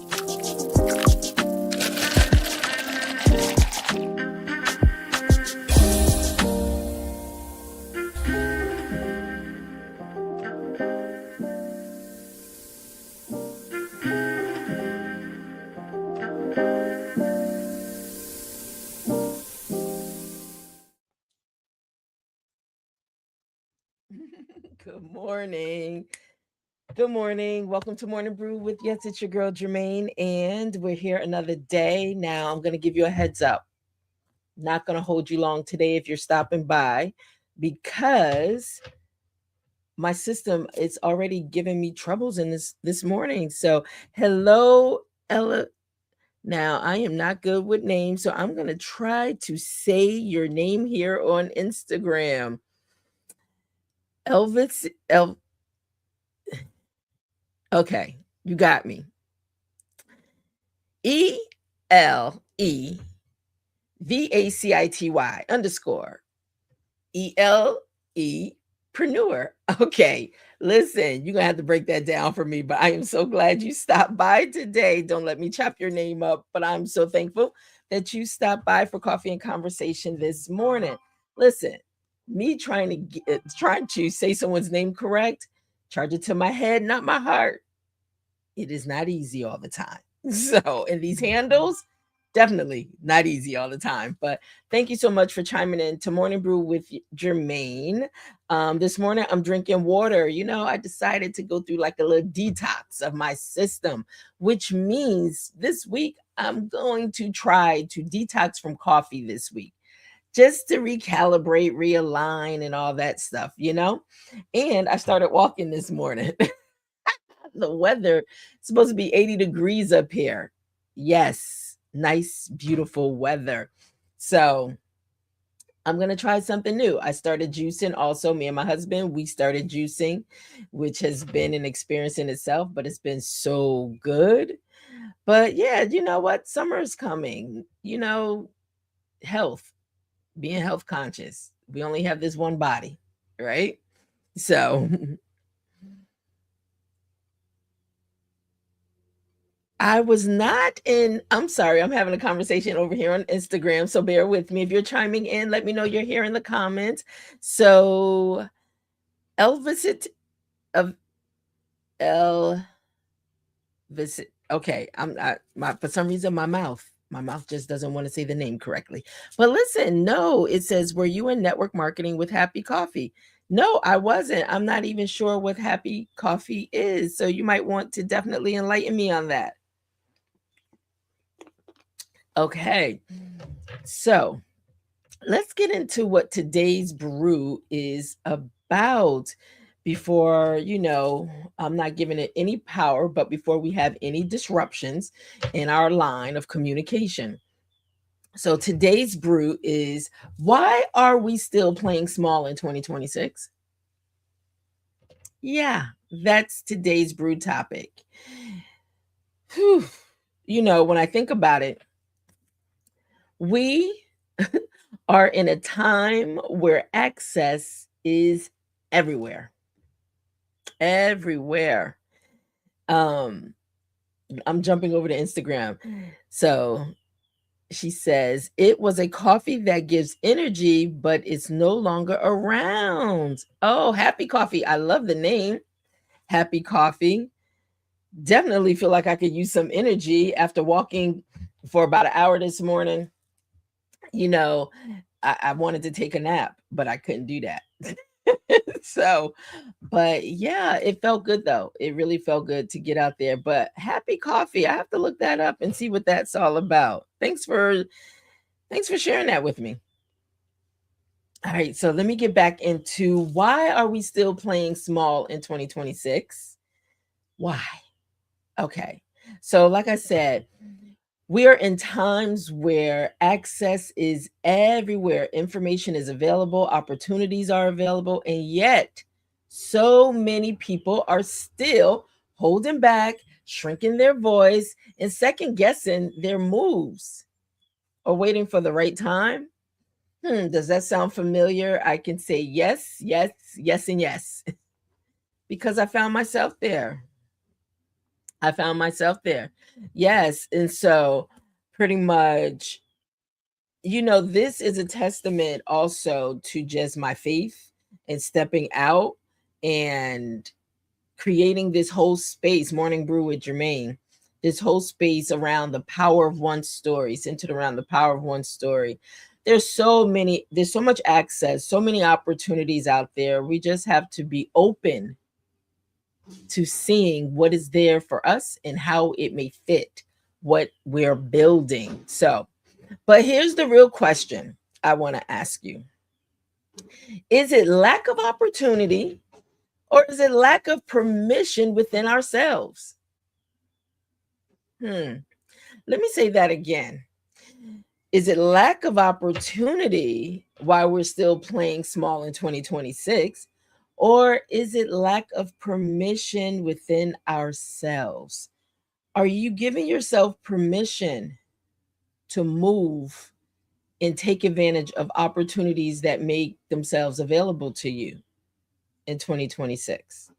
Good morning. Good morning. Welcome to Morning Brew with, yes, it's your girl Germaine, and we're here another day. Now, I'm going to give you a heads up. Not going to hold you long today if you're stopping by because my system is already giving me troubles in this morning. So, hello, Ella. Now, I am not good with names, so I'm going to try to say your name here on Instagram. Elvis, okay, you got me. ELEVACITY_ELE preneur. Listen, you're gonna have to break that down for me, but I am so glad you stopped by today. Don't let me chop your name up, but I'm so thankful that you stopped by for coffee and conversation this morning. Listen, me trying to say someone's name correct, charge it to my head, not my heart. It is not easy all the time. So, and these handles, definitely not easy all the time. But thank you so much for chiming in to Morning Brew with Germaine. This morning, I'm drinking water. I decided to go through like a little detox of my system, which means this week, I'm going to try to detox from coffee this week just to recalibrate, realign, and all that stuff. And I started walking this morning. The weather is supposed to be 80 degrees up here. Yes, nice, beautiful weather. So I'm going to try something new. I started juicing also. Me and my husband, we started juicing, which has been an experience in itself, but it's been so good. But yeah, you know what? Summer is coming. Health, being health conscious. We only have this one body, right? So I was not in. I'm sorry, I'm having a conversation over here on Instagram, so bear with me. If you're chiming in, let me know you're here in the comments. So, Elvisit of El Visit. Okay, I'm not for some reason my mouth just doesn't want to say the name correctly. But listen, no, it says, were you in network marketing with Happy Coffee? No, I wasn't. I'm not even sure what Happy Coffee is. So you might want to definitely enlighten me on that. Okay. So let's get into what today's brew is about before, I'm not giving it any power, but before we have any disruptions in our line of communication. So today's brew is, why are we still playing small in 2026? Yeah, that's today's brew topic. Whew. When I think about it, we are in a time where access is everywhere. Everywhere. Um, I'm jumping over to Instagram. So she says, it was a coffee that gives energy, but it's no longer around. Oh, Happy Coffee. I love the name. Happy Coffee. Definitely feel like I could use some energy after walking for about an hour this morning. You know, I wanted to take a nap, but I couldn't do that. So, but yeah, it felt good though. It really felt good to get out there. But Happy Coffee, I have to look that up and see what that's all about. Thanks for sharing that with me. All right, so let me get back into, why are we still playing small in 2026? Why? Okay. So like I said, we are in times where access is everywhere. Information is available, opportunities are available, and yet so many people are still holding back, shrinking their voice, and second guessing their moves or waiting for the right time. Does that sound familiar? I can say yes, yes, yes, and yes, because I found myself there. I found myself there. Yes. And so pretty much, this is a testament also to just my faith and stepping out and creating this whole space, Morning Brew with Germaine, this whole space around the power of one story, centered around the power of one story. There's so much access, so many opportunities out there. We just have to be open to seeing what is there for us and how it may fit what we're building. So, but here's the real question I want to ask you. Is it lack of opportunity or is it lack of permission within ourselves? Let me say that again. Is it lack of opportunity while we're still playing small in 2026? Or is it lack of permission within ourselves? Are you giving yourself permission to move and take advantage of opportunities that make themselves available to you in 2026?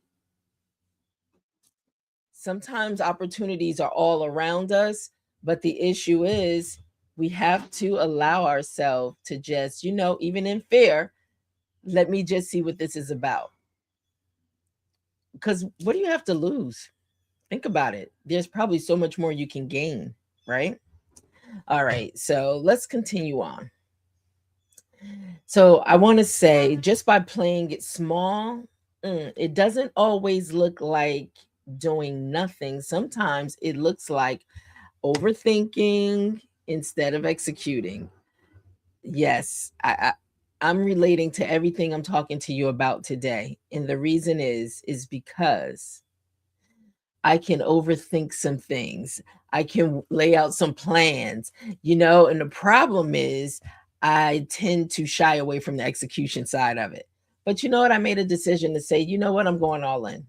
Sometimes opportunities are all around us, but the issue is we have to allow ourselves to just, even in fear, let me just see what this is about. Because what do you have to lose? Think about it. There's probably so much more you can gain, right? All right, so let's continue on. So I want to say, just by playing it small, it doesn't always look like doing nothing. Sometimes it looks like overthinking instead of executing. Yes, I'm relating to everything I'm talking to you about today. And the reason is because I can overthink some things. I can lay out some plans, and the problem is I tend to shy away from the execution side of it. But you know what? I made a decision to say, you know what? I'm going all in.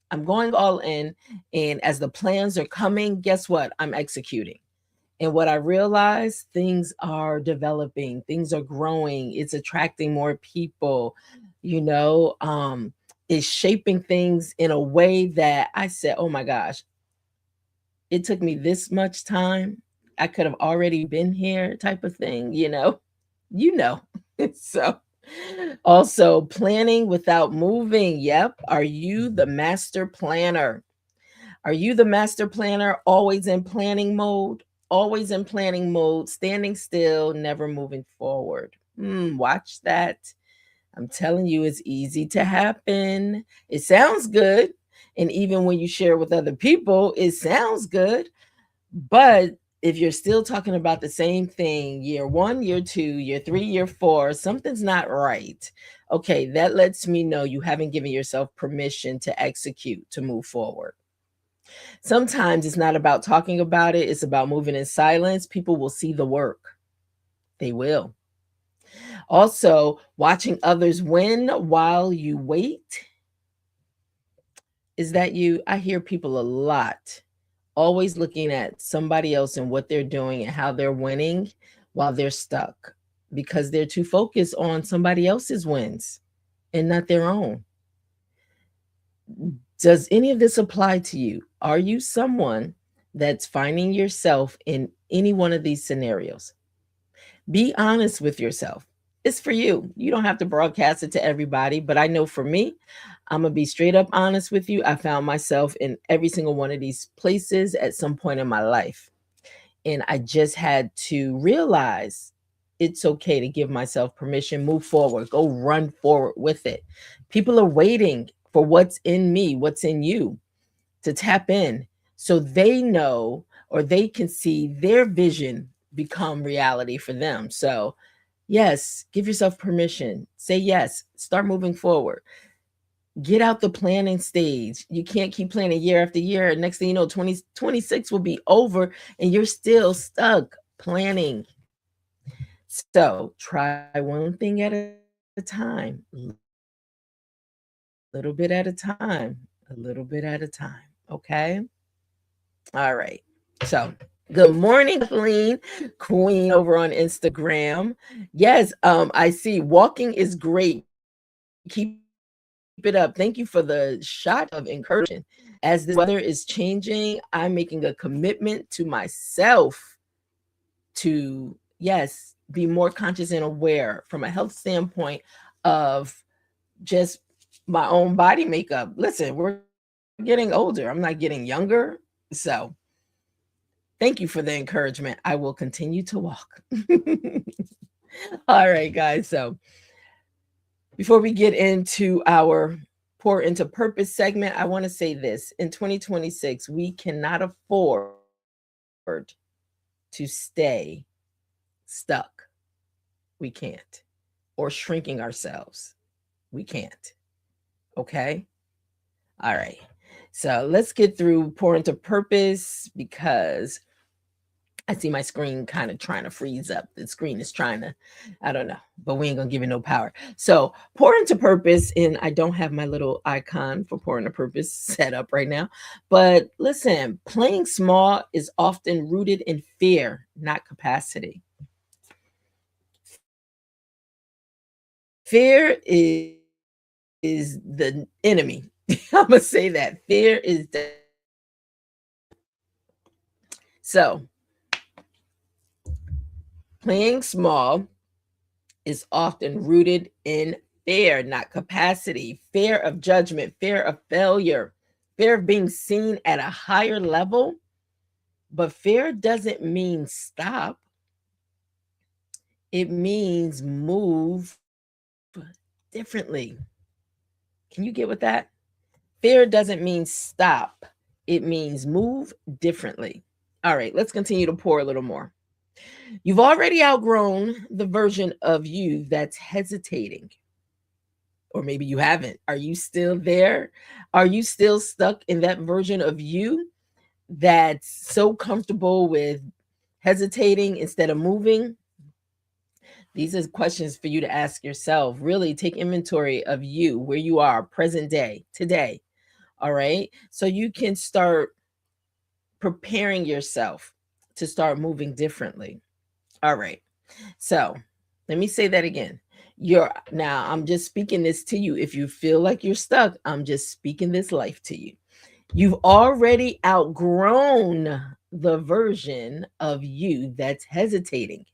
I'm going all in. And as the plans are coming, guess what? I'm executing. And what I realized, things are developing, things are growing, it's attracting more people, you know, um, it's shaping things in a way that I said, oh my gosh, it took me this much time. I could have already been here, type of thing, you know. So also planning without moving. Yep. Are you the master planner? Are you the master planner, always in planning mode? Always in planning mode, standing still, never moving forward. Watch that. I'm telling you, it's easy to happen. It sounds good. And even when you share with other people, it sounds good. But if you're still talking about the same thing, year one, year two, year three, year four, something's not right. Okay, that lets me know you haven't given yourself permission to execute, to move forward. Sometimes it's not about talking about it, it's about moving in silence. People will see the work. They will. Also, watching others win while you wait. Is that you? I hear people a lot always looking at somebody else and what they're doing and how they're winning while they're stuck because they're too focused on somebody else's wins and not their own. Does any of this apply to you? Are you someone that's finding yourself in any one of these scenarios? Be honest with yourself. It's for you. You don't have to broadcast it to everybody, but I know for me, I'm going to be straight up honest with you. I found myself in every single one of these places at some point in my life. And I just had to realize it's okay to give myself permission, move forward, go run forward with it. People are waiting for what's in me, what's in you to tap in so they know or they can see their vision become reality for them. So, yes, give yourself permission. Say yes, start moving forward. Get out the planning stage. You can't keep planning year after year. Next thing you know, 2026 will be over and you're still stuck planning. So try one thing at a time, a little bit at a time, a little bit at a time. Okay. All right. So good morning, Kathleen, Queen over on Instagram. Yes, I see walking is great. Keep it up. Thank you for the shot of encouragement. As this weather is changing, I'm making a commitment to myself to, yes, be more conscious and aware from a health standpoint of just my own body makeup. Listen, we're getting older. I'm not getting younger. So thank you for the encouragement. I will continue to walk. All right, guys. So before we get into our pour into purpose segment, I want to say this. In 2026, we cannot afford to stay stuck. We can't. Or shrinking ourselves. We can't. Okay? All right. So let's get through pour into purpose because I see my screen kind of trying to freeze up. The screen is trying to, I don't know, but we ain't gonna give it no power. So pour into purpose, and I don't have my little icon for pour into purpose set up right now. But listen, playing small is often rooted in fear, not capacity. Fear is the enemy. I'm gonna say that. Fear is so playing small is often rooted in fear, not capacity, fear of judgment, fear of failure, fear of being seen at a higher level. But fear doesn't mean stop, it means move differently. Can you get with that? Fear doesn't mean stop, it means move differently. All right, let's continue to pour a little more. You've already outgrown the version of you that's hesitating. Or maybe you haven't. Are you still there? Are you still stuck in that version of you that's so comfortable with hesitating instead of moving? These are questions for you to ask yourself. Really take inventory of you, where you are, present day, today. All right. So you can start preparing yourself to start moving differently. All right. So let me say that again. I'm just speaking this to you. If you feel like you're stuck, I'm just speaking this life to you. You've already outgrown the version of you that's hesitating.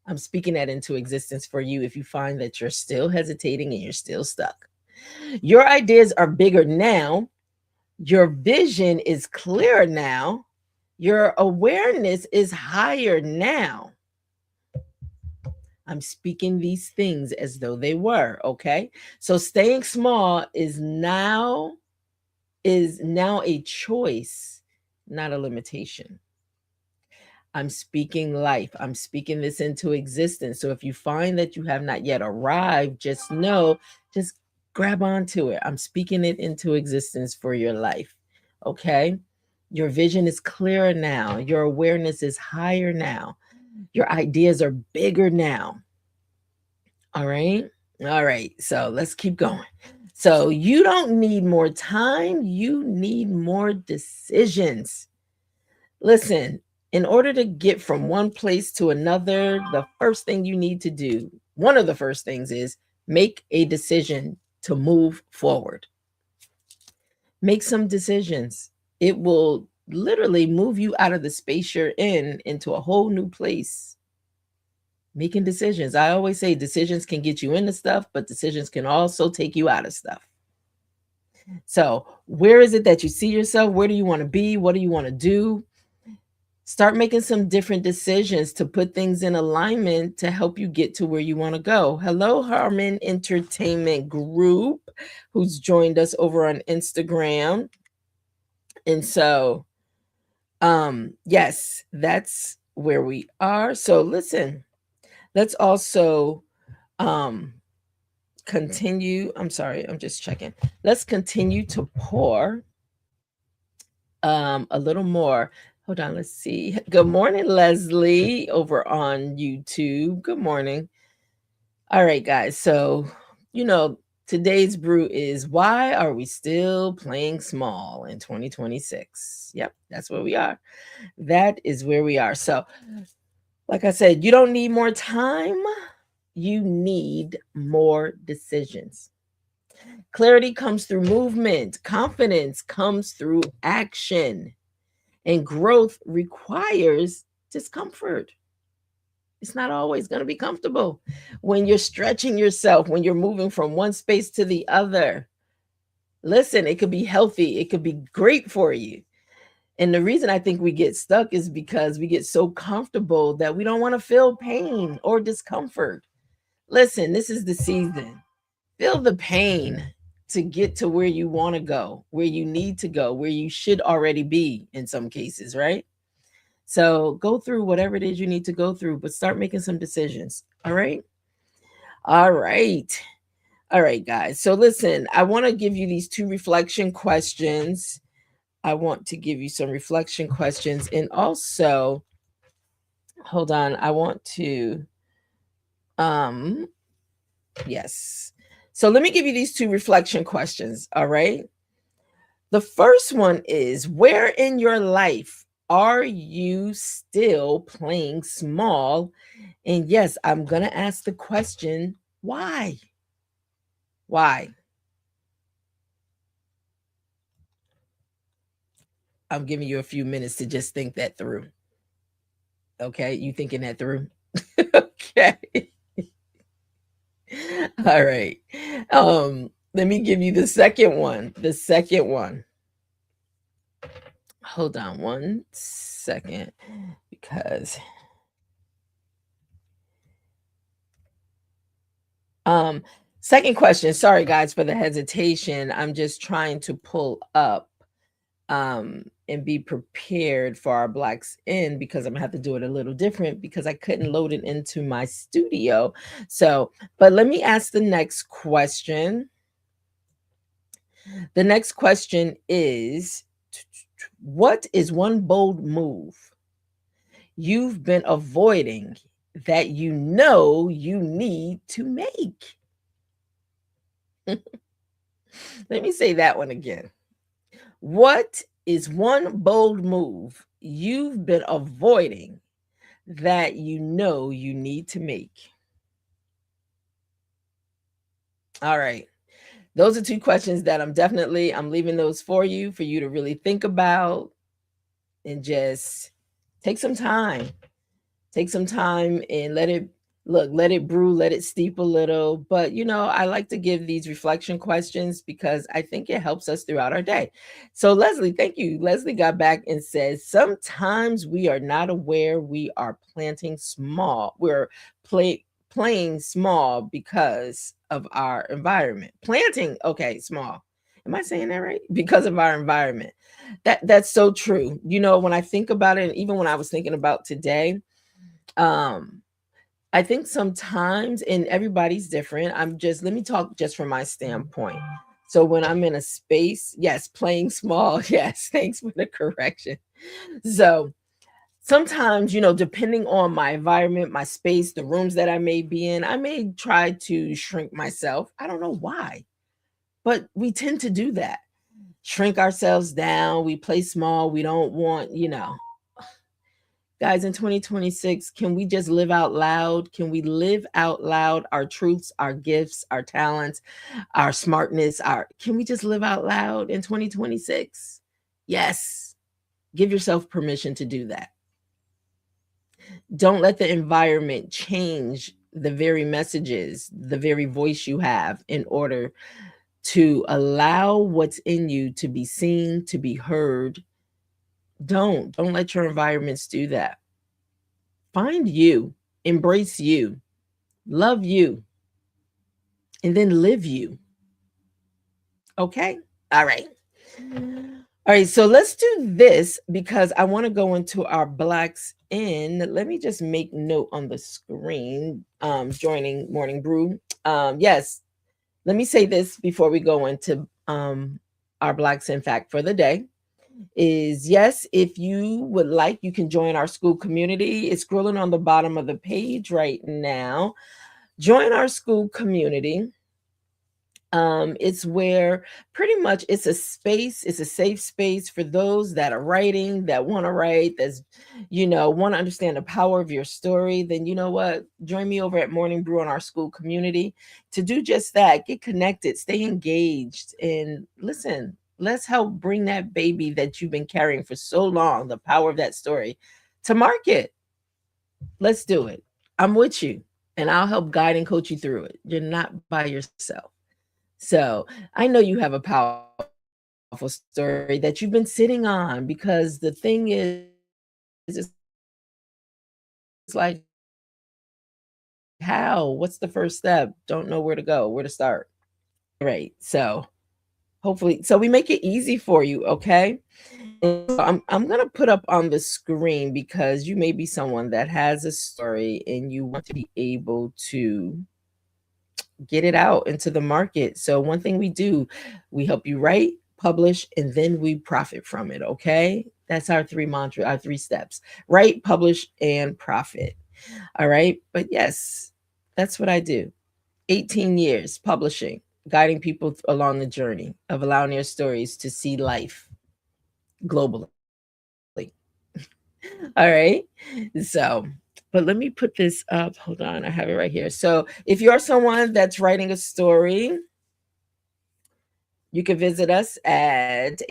I'm speaking that into existence for you if you find that you're still hesitating and you're still stuck. Your ideas are bigger now. Your vision is clearer now. Your awareness is higher now. I'm speaking these things as though they were, okay? So staying small is now a choice, not a limitation. I'm speaking life. I'm speaking this into existence. So if you find that you have not yet arrived, just know, just grab onto it. I'm speaking it into existence for your life. Okay? Your vision is clearer now. Your awareness is higher now. Your ideas are bigger now. All right. All right. So let's keep going. So you don't need more time, you need more decisions. Listen, in order to get from one place to another, the first thing you need to do, one of the first things is make a decision to move forward. Make some decisions. It will literally move you out of the space you're in into a whole new place. Making decisions. I always say decisions can get you into stuff, but decisions can also take you out of stuff. So, where is it that you see yourself? Where do you want to be? What do you want to do? Start making some different decisions to put things in alignment to help you get to where you want to go. Hello, Harmon Entertainment Group, who's joined us over on Instagram. And so, yes, that's where we are. So, listen, let's also continue. I'm sorry, I'm just checking. Let's continue to pour a little more. Hold on, let's see. Good morning, Leslie, over on YouTube. Good morning. All right, guys. So, you know, today's brew is why are we still playing small in 2026? Yep, that's where we are. That is where we are. So, like I said, you don't need more time, you need more decisions. Clarity comes through movement. Confidence comes through action. And growth requires discomfort. It's not always going to be comfortable. When you're stretching yourself, when you're moving from one space to the other, listen, it could be healthy, it could be great for you. And the reason I think we get stuck is because we get so comfortable that we don't want to feel pain or discomfort. Listen, this is the season. Feel the pain to get to where you want to go, where you need to go, where you should already be in some cases, right? So go through whatever it is you need to go through, but start making some decisions. All right. All right. All right, guys. So listen, I want to give you these two reflection questions. I want to give you some reflection questions. And also, hold on, I want to um yes. So let me give you these two reflection questions, all right? The first one is, where in your life are you still playing small? And yes, I'm going to ask the question, why? Why? I'm giving you a few minutes to just think that through. Okay, you thinking that through? Okay. All right. Let me give you the second one. The second one. Hold on one second, because second question. Sorry guys for the hesitation. I'm just trying to pull up and be prepared for our Blacks In, because I'm gonna have to do it a little different because I couldn't load it into my studio. So, but let me ask the next question. The next question is, what is one bold move you've been avoiding that you know you need to make? Let me say that one again. What is one bold move you've been avoiding that you know you need to make? All right. Those are two questions that I'm leaving those for you to really think about, and just take some time. Take some time and let it brew, let it steep a little. But I like to give these reflection questions because I think it helps us throughout our day. So Leslie, thank you. Leslie got back and says, sometimes we are not aware we are planting small. We're playing small because of our environment. Planting, okay, small. Am I saying that right? Because of our environment. That's so true. When I think about it, and even when I was thinking about today, um I think sometimes, and everybody's different. Let me talk just from my standpoint. So when I'm in a space, yes, playing small, yes, thanks for the correction. So sometimes, depending on my environment, my space, the rooms that I may be in, I may try to shrink myself. I don't know why, but we tend to do that. Shrink ourselves down, we play small, we don't want, guys, in 2026, can we just live out loud? Can we live out loud our truths, our gifts, our talents, our smartness? Can we just live out loud in 2026? Yes. Give yourself permission to do that. Don't let the environment change the very messages, the very voice you have, in order to allow what's in you to be seen, to be heard. Don't let your environments do that. Find you, embrace you, love you, and then live you. Okay? All right. All right, so let's do this because I want to go into our Blacks In. Let me just make note on the screen. Joining Morning Brew. Yes, let me say this before we go into our Blacks In fact for the day. Is yes, if you would like, you can join our school community. It's scrolling on the bottom of the page right now. Join our school community. It's where pretty much it's a space, it's a safe space for those that are writing, that want to write, that's, want to understand the power of your story. Then you know what? Join me over at Morning Brew in our school community to do just that. Get connected, stay engaged, and listen. Let's help bring that baby that you've been carrying for so long, the power of that story, to market. Let's do it. I'm with you, and I'll help guide and coach you through it. You're not by yourself. So I know you have a powerful story that you've been sitting on, because the thing is, it's like, how? What's the first step? Don't know where to go, where to start. All right. So hopefully, so we make it easy for you, okay? And so I'm gonna put up on the screen, because you may be someone that has a story and you want to be able to get it out into the market. So one thing we do, we help you write, publish, and then we profit from it. Okay. That's our three mantra, our three steps: write, publish, and profit. All right. But yes, that's what I do. 18 years publishing, guiding people along the journey of allowing their stories to see life globally. All right. So, but let me put this up. Hold on. I have it right here. So, if you're someone that's writing a story, you can visit us at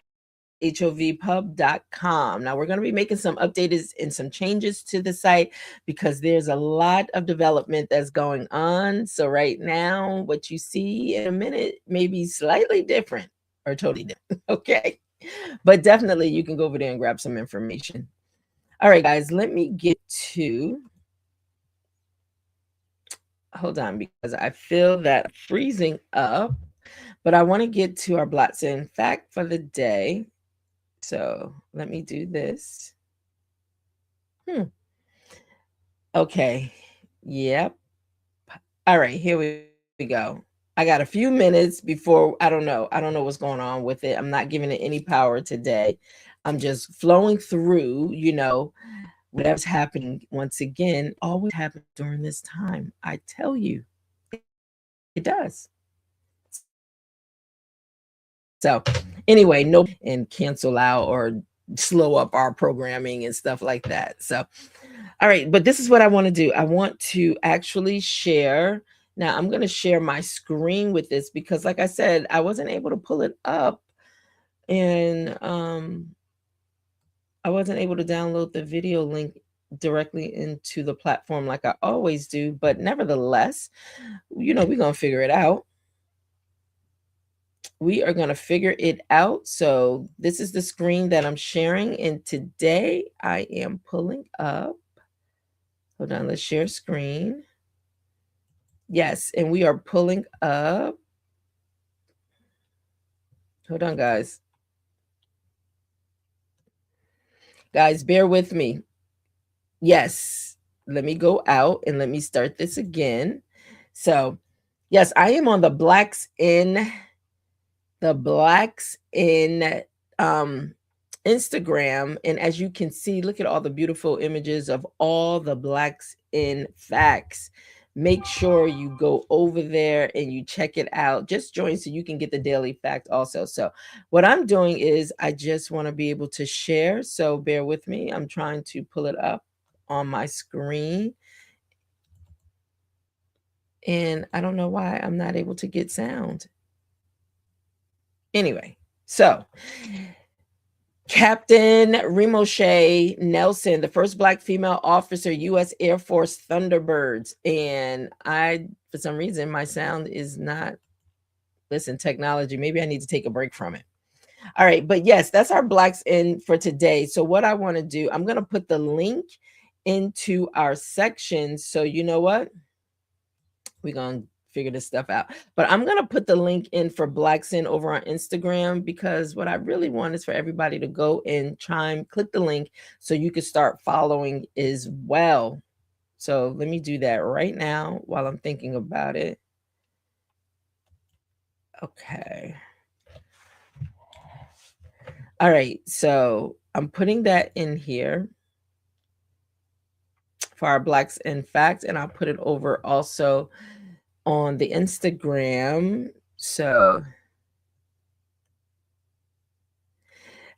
hovpub.com. Now, we're going to be making some updates and some changes to the site, because there's a lot of development that's going on. So, right now, what you see in a minute may be slightly different or totally different. Okay. But definitely, you can go over there and grab some information. All right, guys, let me get to, hold on, because I feel that I'm freezing up, but I want to get to our Blocks in Fact for the day. So let me do this. Hmm. Okay. Yep. All right, here we go. I got a few minutes before, I don't know what's going on with it. I'm not giving it any power today. I'm just flowing through, whatever's happening. Once again, always happens during this time. I tell you, it does. So anyway, nobody and cancel out or slow up our programming and stuff like that. So, all right, but this is what I want to do. I want to actually share. Now, I'm going to share my screen with this, because, like I said, I wasn't able to pull it up, and I wasn't able to download the video link directly into the platform like I always do. But nevertheless, we're going to figure it out. We are going to figure it out. So this is the screen that I'm sharing. And today I am pulling up. Hold on, let's share screen. Yes, and we are pulling up. Hold on, guys. Guys, bear with me. Yes, let me go out and let me start this again. So, yes, I am on the Blacks in um Instagram, and as you can see, look at all the beautiful images of all the Blacks in Facts. Make sure you go over there and you check it out. Just join so you can get the daily fact also. So what I'm doing is I just want to be able to share. So bear with me. I'm trying to pull it up on my screen. And I don't know why I'm not able to get sound. Anyway, so Captain Rimoshe Nelson, the first Black female officer, U.S. Air Force Thunderbirds. And for some reason, my sound is not, listen, technology, maybe I need to take a break from it. All right, but yes, that's our Blacks in for today. So what I want to do, I'm going to put the link into our section. So you know what? We're going to figure this stuff out. But I'm going to put the link in for Blacks in over on Instagram, because what I really want is for everybody to go and click the link so you can start following as well. So let me do that right now while I'm thinking about it. Okay. All right. So I'm putting that in here for our Blacks in Fact, and I'll put it over also on the Instagram. So,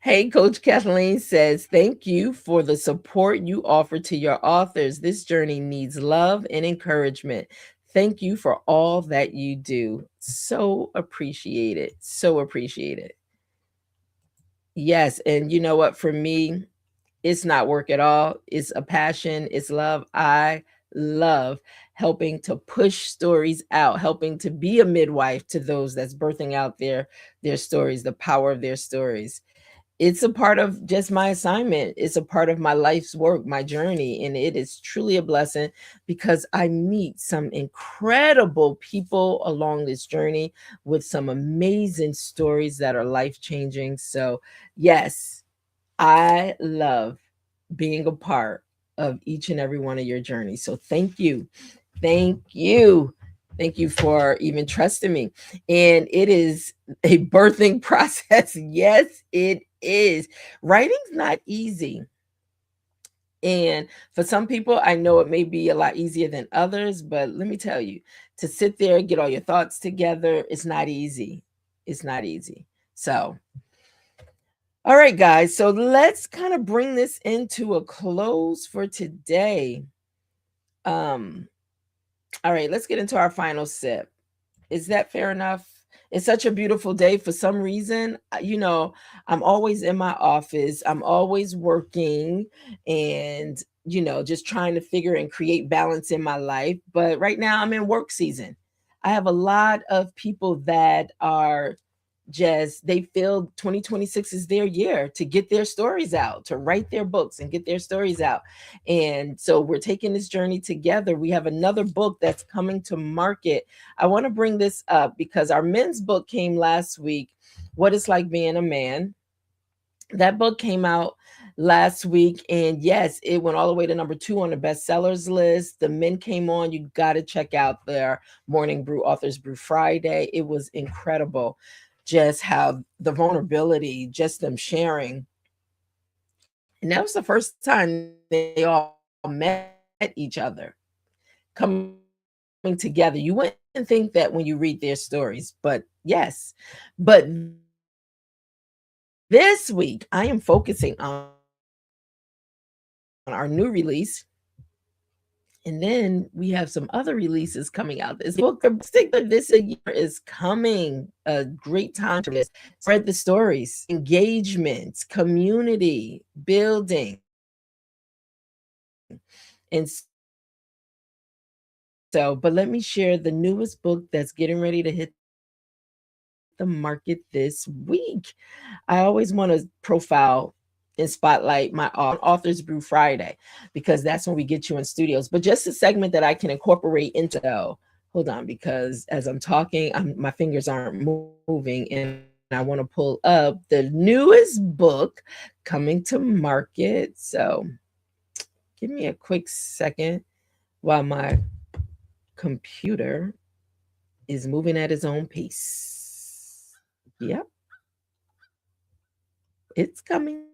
hey, Coach Kathleen says, thank you for the support you offer to your authors. This journey needs love and encouragement. Thank you for all that you do. So appreciate it. So appreciate it. Yes. And you know what? For me, it's not work at all. It's a passion. It's love. I love helping to push stories out, helping to be a midwife to those that's birthing out their stories, the power of their stories. It's a part of just my assignment. It's a part of my life's work, my journey, and it is truly a blessing because I meet some incredible people along this journey with some amazing stories that are life-changing. So, yes, I love being a part of each and every one of your journeys. So thank you. Thank you. Thank you for even trusting me. And it is a birthing process. Yes, it is. Writing's not easy. And for some people, I know it may be a lot easier than others, but let me tell you, to sit there, get all your thoughts together, it's not easy. It's not easy. So, all right, guys. So let's kind of bring this into a close for today. Um, all right, let's get into our final sip. Is that fair enough? It's such a beautiful day. For some reason, I'm always in my office, I'm always working and, just trying to figure and create balance in my life. But right now, I'm in work season. I have a lot of people that are just they feel 2026 is their year to get their stories out, to write their books and get their stories out. And so we're taking this journey together. We have another book that's coming to market. I want to bring this up because our men's book came last week, What It's Like Being a Man. That book came out last week, and yes, it went all the way to number 2 on the bestsellers list. The men came on. You got to check out their Morning Brew Authors Brew Friday. It was incredible, just how the vulnerability, just them sharing. And that was the first time they all met each other, coming together. You wouldn't think that when you read their stories, but yes. But this week, I am focusing on our new release. And then we have some other releases coming out this year. This year is coming. A great time to spread the stories, engagements, community building. And so, but let me share the newest book that's getting ready to hit the market this week. I always want to profile and spotlight my authors on Authors Brew Friday because that's when we get you in studios, but just a segment that I can incorporate into the show. Hold on, because as I'm talking, my fingers aren't moving, and I want to pull up the newest book coming to market. So give me a quick second while my computer is moving at its own pace. Yep, it's coming.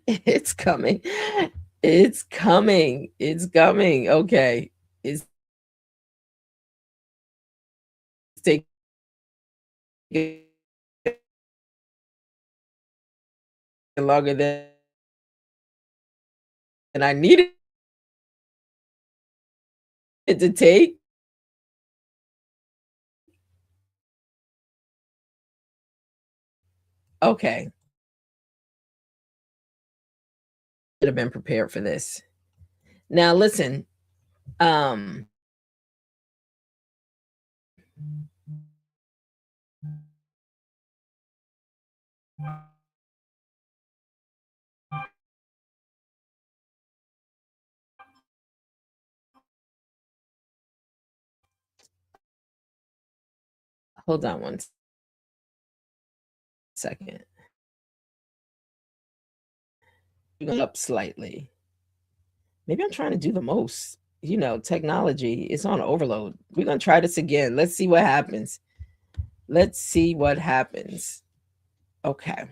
It's coming. It's coming. It's coming. Okay. It's taking longer than I needed it to take. Okay. Should have been prepared for this. Now listen, um hold on one second. We're gonna up slightly. Maybe I'm trying to do the most. Technology is on overload. We're gonna try this again. Let's see what happens. Let's see what happens. Okay.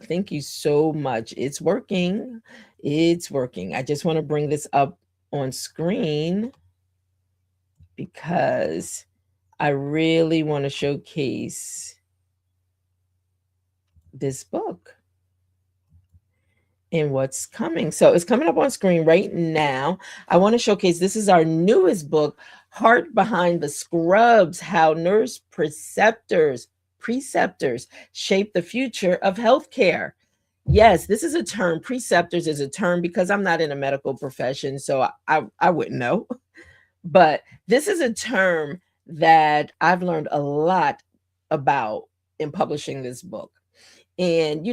Thank you so much. It's working. It's working. I just want to bring this up on screen because I really want to showcase this book and what's coming. So it's coming up on screen right now. I want to showcase, this is our newest book, Heart Behind the Scrubs: How Nurse Preceptors Shape the Future of Healthcare. Yes, this is a term. Preceptors is a term because I'm not in a medical profession, so I wouldn't know. But this is a term that I've learned a lot about in publishing this book. And,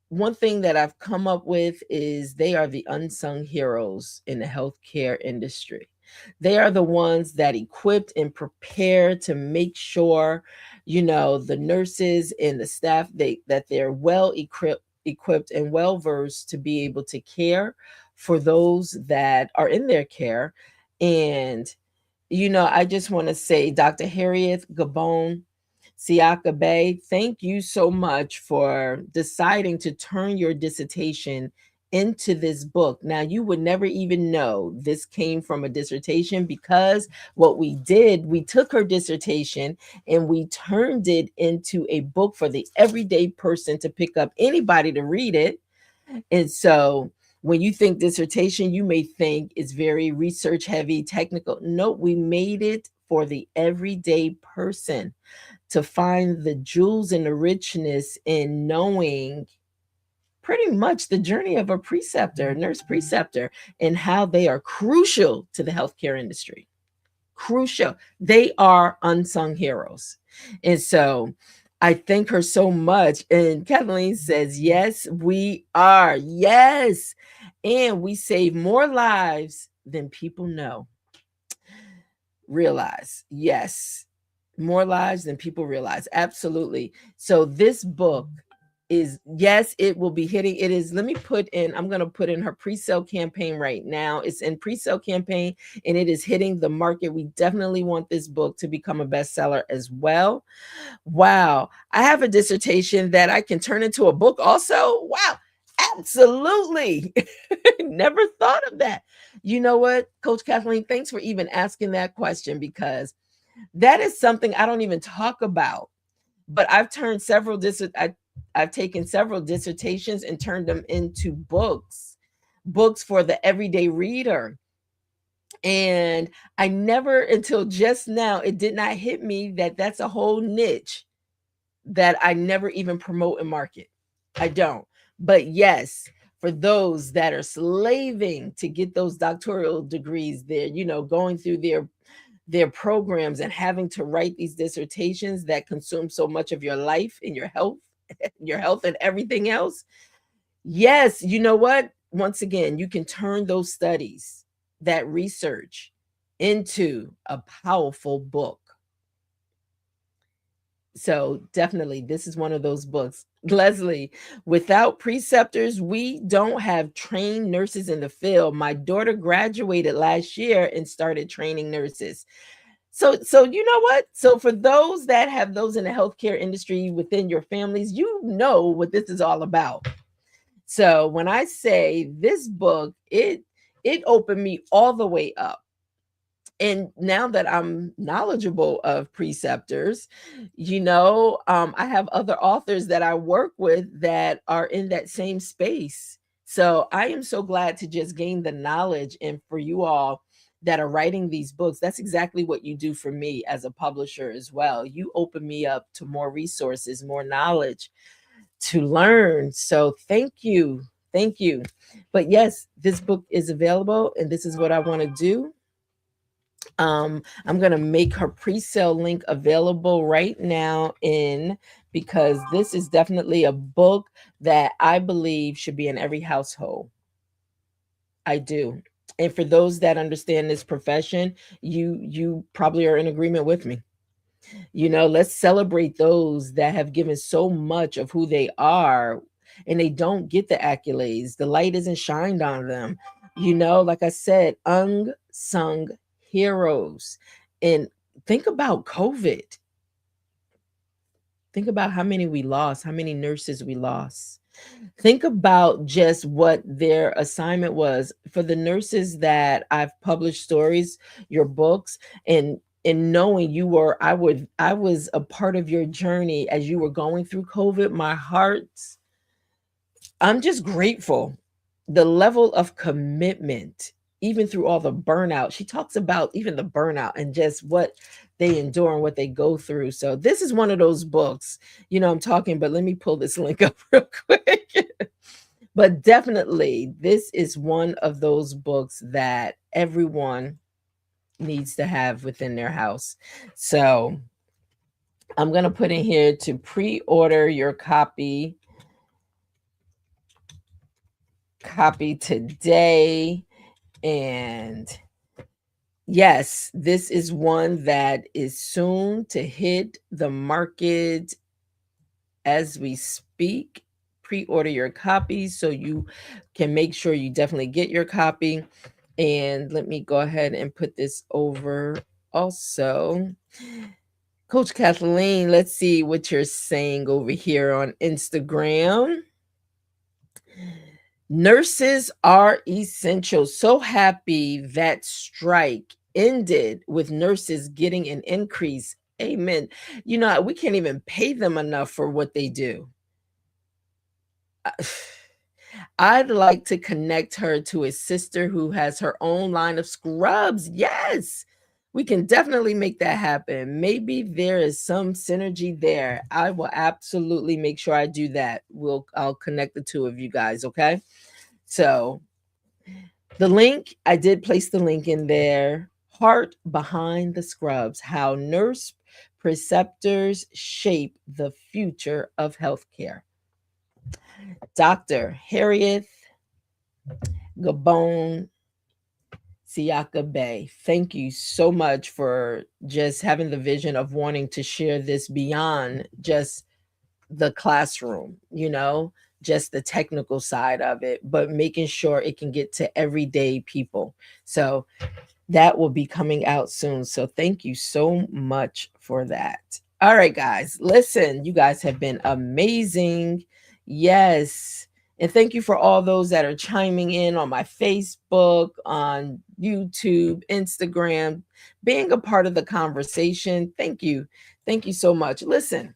one thing that I've come up with is they are the unsung heroes in the healthcare industry. They are the ones that equipped and prepare to make sure, the nurses and the staff that they're well equipped and well versed to be able to care for those that are in their care. And I just want to say, Dr. Harriet Gabon Siaka Bay, thank you so much for deciding to turn your dissertation into this book. Now, you would never even know this came from a dissertation because what we did, we took her dissertation and we turned it into a book for the everyday person to pick up, anybody to read it. And so when you think dissertation, you may think it's very research heavy, technical. No, we made it for the everyday person to find the jewels and the richness in knowing pretty much the journey of a preceptor, nurse preceptor, and how they are crucial to the healthcare industry. Crucial. They are unsung heroes. And so I thank her so much. And Kathleen says, yes, we are. Yes. And we save more lives than people know. Realize. Yes. More lives than people realize. Absolutely. So this book is, yes, it will be hitting. It is, let me put in, I'm going to put in her pre-sale campaign right now. It's in pre-sale campaign and it is hitting the market. We definitely want this book to become a bestseller as well. Wow. I have a dissertation that I can turn into a book also. Wow. Absolutely. Never thought of that. You know what, Coach Kathleen, thanks for even asking that question because that is something I don't even talk about. But I've turned I've taken several dissertations and turned them into books for the everyday reader. And I never, until just now, it did not hit me that that's a whole niche that I never even promote and market. I don't. But yes, for those that are slaving to get those doctoral degrees, they're, going through their programs and having to write these dissertations that consume so much of your life and your health and everything else. Yes, you know what? Once again, you can turn those studies, that research, into a powerful book. So definitely, this is one of those books. Leslie, without preceptors, we don't have trained nurses in the field. My daughter graduated last year and started training nurses. So you know what? So for those that have those in the healthcare industry within your families, you know what this is all about. So when I say this book, it opened me all the way up. And now that I'm knowledgeable of preceptors, I have other authors that I work with that are in that same space. So I am so glad to just gain the knowledge. And for you all that are writing these books, that's exactly what you do for me as a publisher as well. You open me up to more resources, more knowledge to learn. So thank you. Thank you. But yes, this book is available, and this is what I want to do. I'm gonna make her pre-sale link available right now because this is definitely a book that I believe should be in every household. I do. And for those that understand this profession, you probably are in agreement with me. Let's celebrate those that have given so much of who they are and they don't get the accolades. The light isn't shined on them. Like I said, unsung heroes. And think about COVID. Think about how many we lost, how many nurses we lost. Think about just what their assignment was. For the nurses that I've published stories, your books, and knowing you were, I was a part of your journey as you were going through COVID. My heart's I'm just grateful. The level of commitment, even through all the burnout. She talks about even the burnout and just what they endure and what they go through. So this is one of those books. I'm talking, but let me pull this link up real quick. But definitely, this is one of those books that everyone needs to have within their house. So I'm going to put in here to pre-order your copy today. And yes, this is one that is soon to hit the market as we speak. Pre-order your copy so you can make sure you definitely get your copy. And let me go ahead and put this over also. Coach Kathleen, let's see what you're saying over here on Instagram. Nurses are essential. So happy that strike ended with nurses getting an increase. Amen. We can't even pay them enough for what they do. I'd like to connect her to a sister who has her own line of scrubs. Yes, we can definitely make that happen. Maybe there is some synergy there. I will absolutely make sure I do that. I'll connect the two of you guys, okay? So the link, I did place the link in there. Heart Behind the Scrubs: How Nurse Preceptors Shape the Future of Healthcare. Dr. Harriet Gabon Siaka Bay, thank you so much for just having the vision of wanting to share this beyond just the classroom, just the technical side of it, but making sure it can get to everyday people. So that will be coming out soon. So thank you so much for that. All right, guys, listen, you guys have been amazing. Yes. And thank you for all those that are chiming in on my Facebook, on YouTube, Instagram, being a part of the conversation. Thank you. Thank you so much. Listen,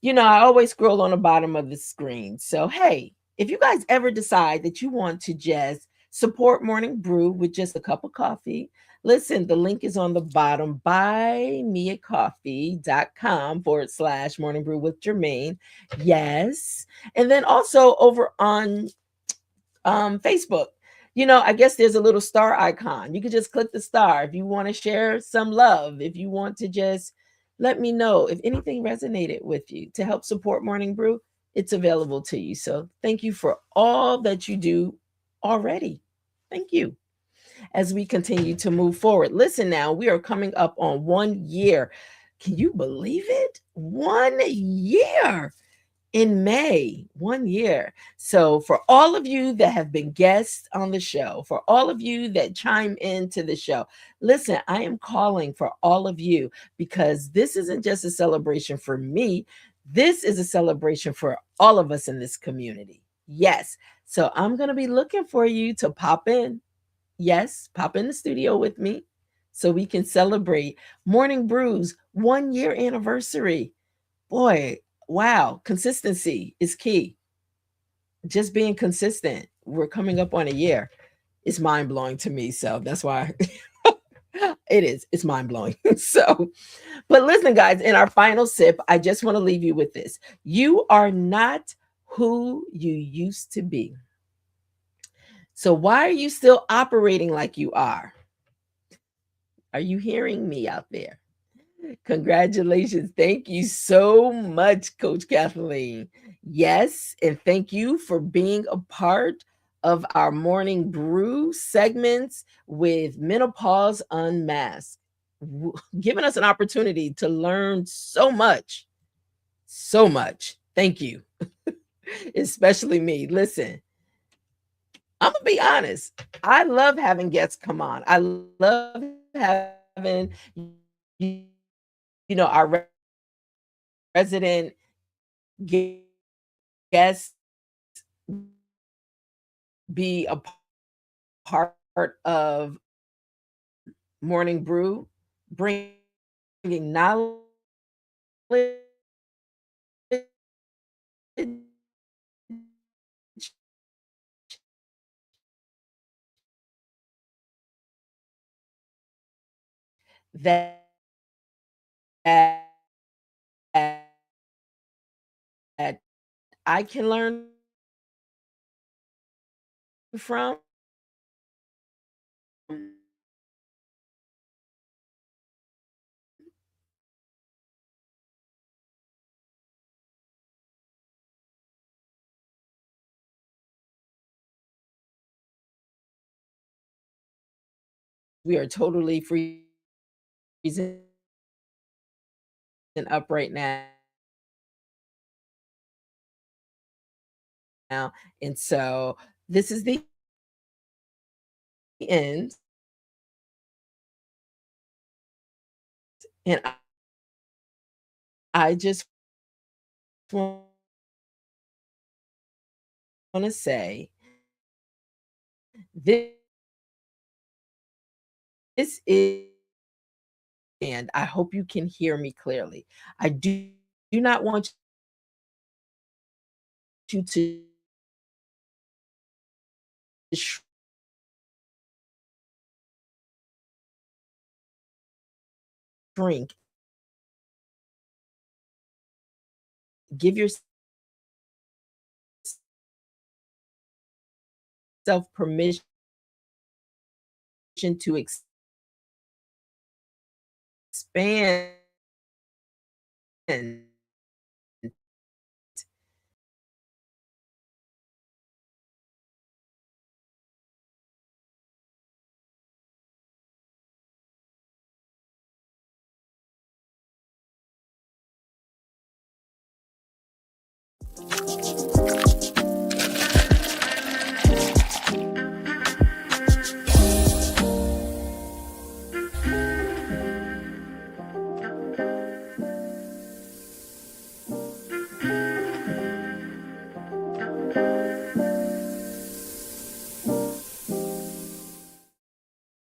I always scroll on the bottom of the screen. So, hey, if you guys ever decide that you want to just support Morning Brew with just a cup of coffee, listen, the link is on the bottom. Buymeacoffee.com/Morning Brew with Germaine. Yes. And then also over on Facebook. I guess there's a little star icon. You can just click the star if you want to share some love, if you want to just let me know if anything resonated with you to help support Morning Brew. It's available to you. So thank you for all that you do already. Thank you. As we continue to move forward, listen, now we are coming up on 1 year. Can you believe it? 1 year in May, 1 year. So, for all of you that have been guests on the show, for all of you that chime into the show, listen, I am calling for all of you because this isn't just a celebration for me. This is a celebration for all of us in this community. Yes. So, I'm going to be looking for you to pop in. Yes, pop in the studio with me so we can celebrate Morning Brew's 1 year anniversary. Boy, wow, consistency is key. Just being consistent. We're coming up on a year. It's mind blowing to me. So that's why it is. It's mind blowing. So, but listen, guys, in our final sip, I just want to leave you with this. You are not who you used to be. So, why are you still operating like you are? Are you hearing me out there? Congratulations. Thank you so much, Coach Kathleen. Yes, and thank you for being a part of our Morning Brew segments with Menopause Unmasked, giving us an opportunity to learn so much. So much. Thank you. Especially me. Listen, I'm going to be honest. I love having guests come on. I love having, our resident guests be a part of Morning Brew, bringing knowledge that I can learn from. We are totally freezing up right now, and so this is the end, and I just want to say this, this is, and I hope you can hear me clearly. I do not want you to shrink. Give yourself permission to expand.